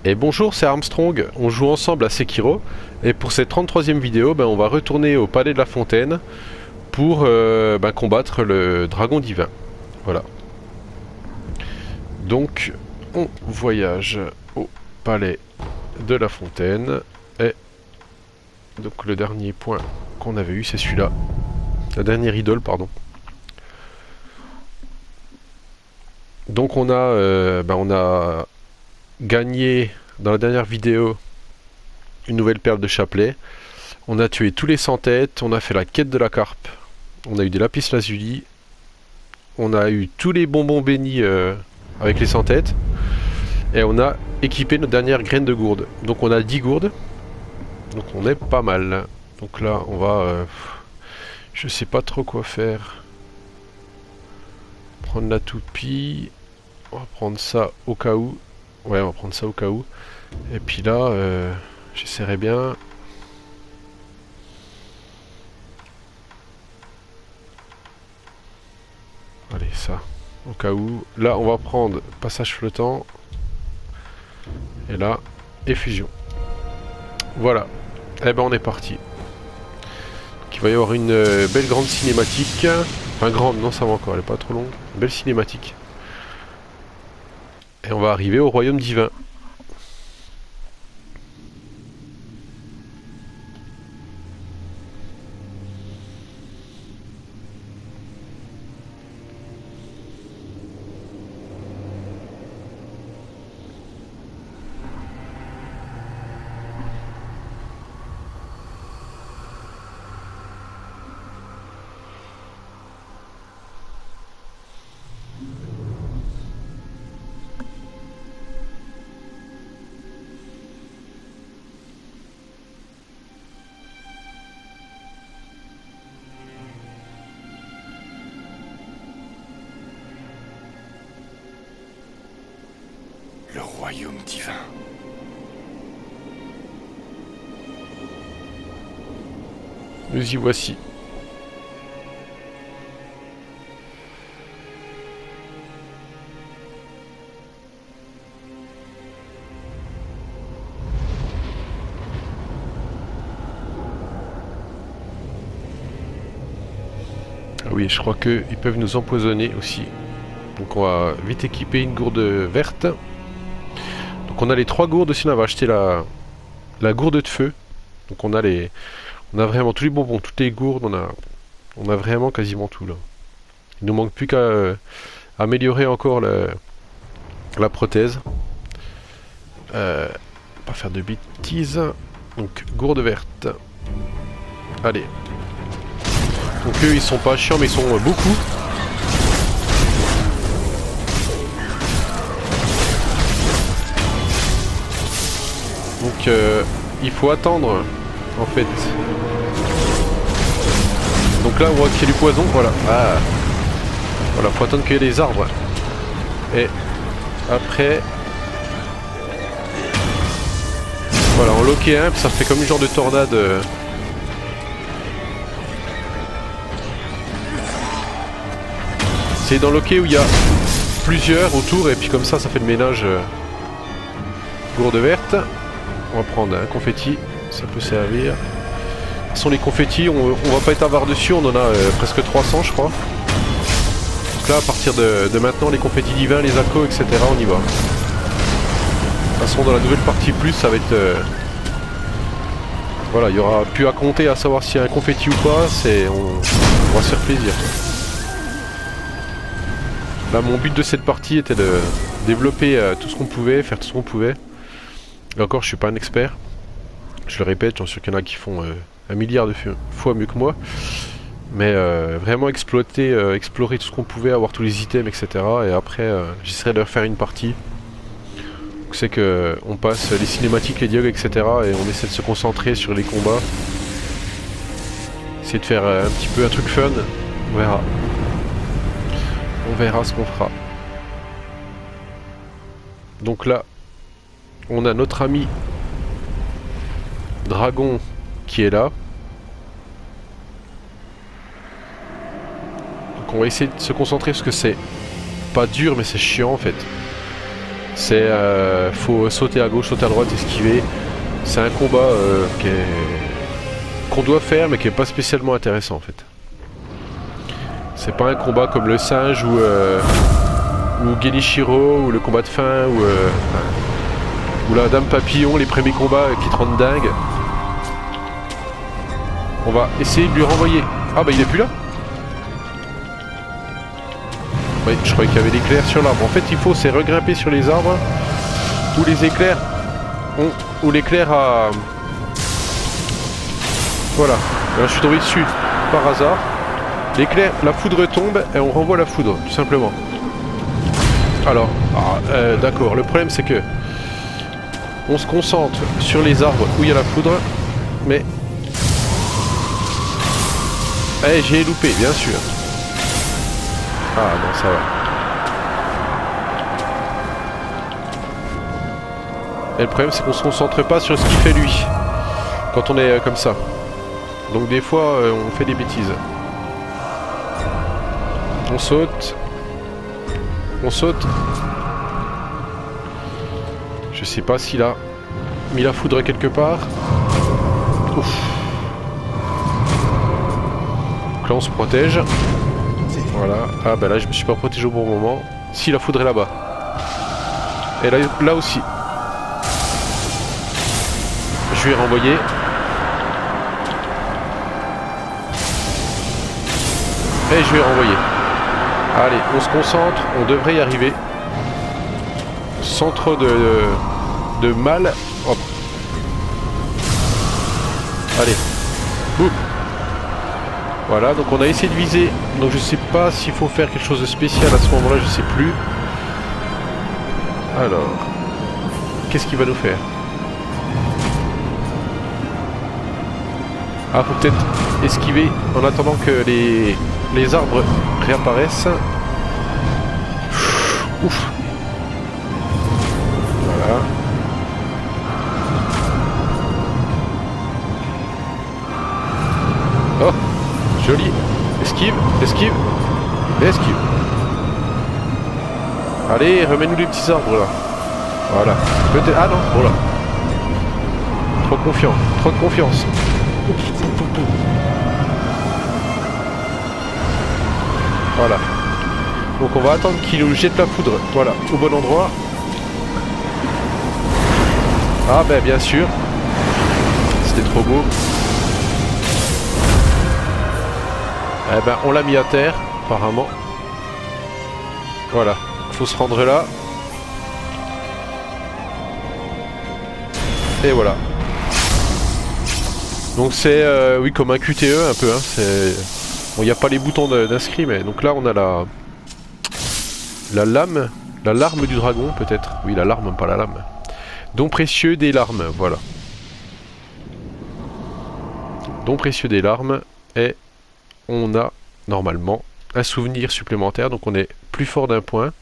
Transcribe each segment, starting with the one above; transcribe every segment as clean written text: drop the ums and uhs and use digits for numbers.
Et bonjour, c'est Armstrong, on joue ensemble à Sekiro, et pour cette 33e vidéo, on va retourner au Palais de la Fontaine pour combattre le dragon divin. Voilà. Donc, on voyage au Palais de la Fontaine, et donc le dernier point qu'on avait eu, c'est celui-là. La dernière idole, pardon. Donc on a gagné dans la dernière vidéo une nouvelle perle de chapelet. On a tué tous les sans-têtes, on a fait la quête de la carpe, on a eu des lapis lazuli, on a eu tous les bonbons bénis avec les sans-têtes, et on a équipé notre dernière graine de gourde. Donc on a 10 gourdes, donc on est pas mal. Donc là on va... je sais pas trop quoi faire. Prendre la toupie, on va prendre ça au cas où. Ouais, on va prendre ça au cas où. Et puis là, j'essaierai bien... Allez, ça, au cas où. Là, on va prendre passage flottant. Et là, effusion. Voilà. Eh ben, on est parti. Donc, il va y avoir une belle grande cinématique. Enfin, grande, non, ça va encore, elle est pas trop longue. Une belle cinématique. Et on va arriver au royaume divin. Le royaume divin. Nous y voici. Ah oui, je crois qu'ils peuvent nous empoisonner aussi. Donc on va vite équiper une gourde verte. Donc on a les 3 gourdes aussi, on va acheter la gourde de feu. Donc on a vraiment tous les bonbons, toutes les gourdes, on a vraiment quasiment tout là. Il nous manque plus qu'à améliorer encore la prothèse. Pas faire de bêtises. Donc gourde verte. Allez. Donc eux ils sont pas chiants mais ils sont beaucoup. Donc il faut attendre en fait. Donc là on voit qu'il y a du poison, voilà. Ah. Voilà, faut attendre qu'il y ait des arbres. Et après... Voilà, on loquait un, puis ça fait comme une genre de tornade. C'est dans loquet où il y a plusieurs autour, et puis comme ça fait le ménage. Gourde verte. On va prendre un confetti, ça peut servir. De toute façon les confettis, on va pas être avare dessus, on en a presque 300 je crois. Donc là à partir de maintenant les confettis divins, les accos, etc. on y va. De toute façon dans la nouvelle partie plus ça va être... Voilà, il y aura plus à compter à savoir s'il y a un confetti ou pas, on va se faire plaisir. Là mon but de cette partie était de développer tout ce qu'on pouvait, faire tout ce qu'on pouvait. Là encore, je suis pas un expert. Je le répète, j'en suis sûr qu'il y en a qui font 1 milliard de fois mieux que moi. Mais vraiment explorer tout ce qu'on pouvait, avoir tous les items, etc. Et après, j'essaierai de refaire une partie. C'est que on passe les cinématiques, les dialogues, etc. Et on essaie de se concentrer sur les combats. Essayer de faire un petit peu un truc fun. On verra. On verra ce qu'on fera. Donc là, on a notre ami Dragon qui est là. Donc on va essayer de se concentrer parce que c'est pas dur mais c'est chiant en fait. C'est faut sauter à gauche, sauter à droite, esquiver. C'est un combat qu'on doit faire mais qui est pas spécialement intéressant en fait. C'est pas un combat comme le singe ou Genichiro ou le combat de fin ou la dame papillon, les premiers combats qui te rendent dingue. On va essayer de lui renvoyer. Ah bah il est plus là. Oui, je croyais qu'il y avait l'éclair sur l'arbre. En fait il faut c'est regrimper sur les arbres où les éclairs où l'éclair a... Voilà. Là, je suis tombé dessus par hasard. L'éclair, la foudre tombe et on renvoie la foudre, tout simplement. Alors, d'accord. Le problème c'est que on se concentre sur les arbres où il y a la foudre, mais j'ai loupé, bien sûr. Ah non, ça va. Et le problème c'est qu'on se concentre pas sur ce qu'il fait lui quand on est comme ça. Donc des fois on fait des bêtises. On saute. On saute. Je sais pas s'il a mis la foudre quelque part. Ouf. Donc là on se protège. Voilà. Ah bah là je me suis pas protégé au bon moment. Si la foudre est là-bas. Et là aussi. Je vais renvoyer. Et je vais renvoyer. Allez, on se concentre, on devrait y arriver. Sans trop de mal. Hop. Allez. Boum. Voilà, donc on a essayé de viser. Donc je sais pas s'il faut faire quelque chose de spécial à ce moment-là, je sais plus. Alors. Qu'est-ce qu'il va nous faire? Ah, faut peut-être esquiver en attendant que les arbres réapparaissent. Ouf. Voilà. Oh, joli. Esquive, esquive, et esquive. Allez, remets-nous les petits arbres là. Voilà. Peut-être. Ah non, voilà. Trop confiant, trop de confiance. Voilà. Donc on va attendre qu'il nous jette la foudre. Voilà, au bon endroit. Ah ben bien sûr. C'était trop beau. Eh ben on l'a mis à terre, apparemment. Voilà. Faut se rendre là. Et voilà. Donc c'est oui comme un QTE un peu hein. C'est bon, il n'y a pas les boutons d'inscrit mais donc là on a la lame, la larme du dragon peut-être. Oui la larme pas la lame. Don précieux des larmes, voilà. Don précieux des larmes et on a normalement un souvenir supplémentaire donc on est plus fort d'un point.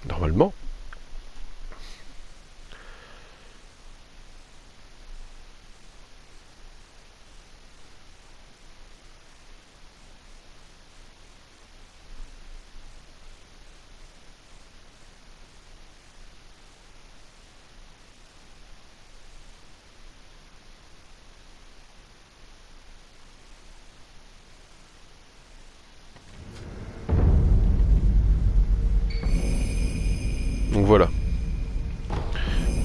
Normalement. Donc voilà.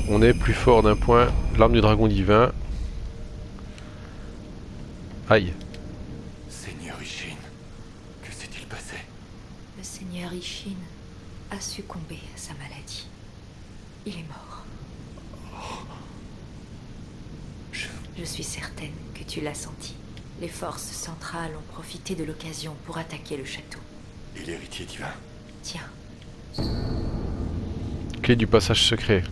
On est plus fort d'un point. L'arme du dragon divin. Aïe. Seigneur Ishin, que s'est-il passé? Le seigneur Ishin a succombé à sa maladie. Il est mort. Je suis certaine que tu l'as senti. Les forces centrales ont profité de l'occasion pour attaquer le château. Et l'héritier divin? Tiens. Clé du passage secret.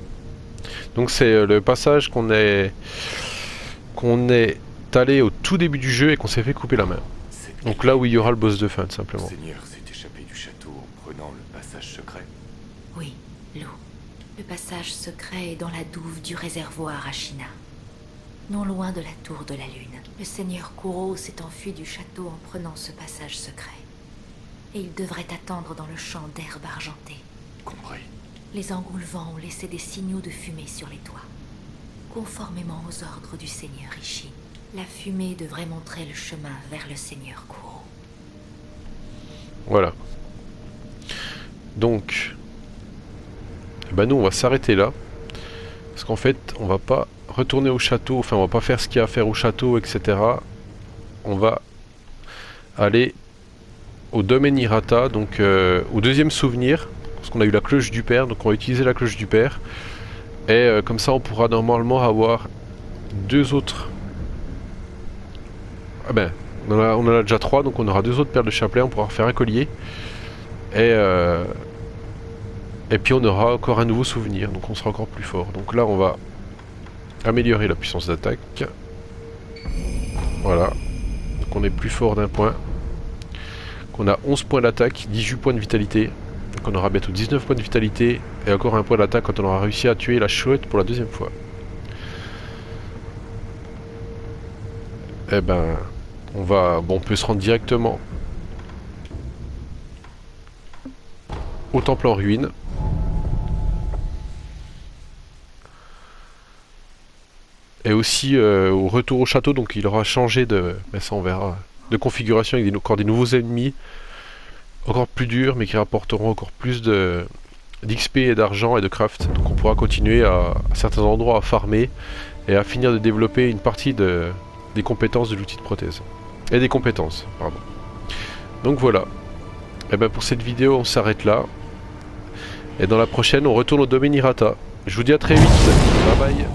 Donc c'est le passage qu'on est allé au tout début du jeu et qu'on s'est fait couper la main. Donc là où il y aura le boss de fin tout simplement. Le Seigneur s'est échappé du château en prenant le passage secret. Oui, Lou. Le passage secret est dans la douve du réservoir à China, non loin de la tour de la lune. Le seigneur Kuro s'est enfui du château en prenant ce passage secret. Et il devrait attendre dans le champ d'herbe argentée. Compris. Les engoulevents ont laissé des signaux de fumée sur les toits, conformément aux ordres du seigneur Ishin. La fumée devrait montrer le chemin vers le seigneur Kuro. Voilà. Donc, ben nous on va s'arrêter là. Parce qu'en fait, on va pas retourner au château, enfin on va pas faire ce qu'il y a à faire au château, etc. On va aller au domaine Hirata, donc au deuxième souvenir, parce qu'on a eu la cloche du père, donc on va utiliser la cloche du père. Et comme ça on pourra normalement avoir deux autres... Ah ben, on en a déjà trois, donc on aura deux autres perles de chapelet, on pourra refaire un collier. Et puis on aura encore un nouveau souvenir, donc on sera encore plus fort. Donc là on va améliorer la puissance d'attaque. Voilà. Donc on est plus fort d'un point. Donc on a 11 points d'attaque, 18 points de vitalité. Donc on aura bientôt 19 points de vitalité. Et encore un point d'attaque quand on aura réussi à tuer la chouette pour la deuxième fois. Eh ben, on peut se rendre directement au temple en ruine. Et aussi au retour au château, donc il aura changé de, ben ça on verra, de configuration avec encore des nouveaux ennemis, encore plus durs, mais qui rapporteront encore plus d'XP et d'argent et de craft. Donc on pourra continuer à certains endroits à farmer et à finir de développer une partie des compétences de l'outil de prothèse. Et des compétences, pardon. Donc voilà. Et ben pour cette vidéo on s'arrête là. Et dans la prochaine on retourne au domaine Hirata. Je vous dis à très vite. Bye bye.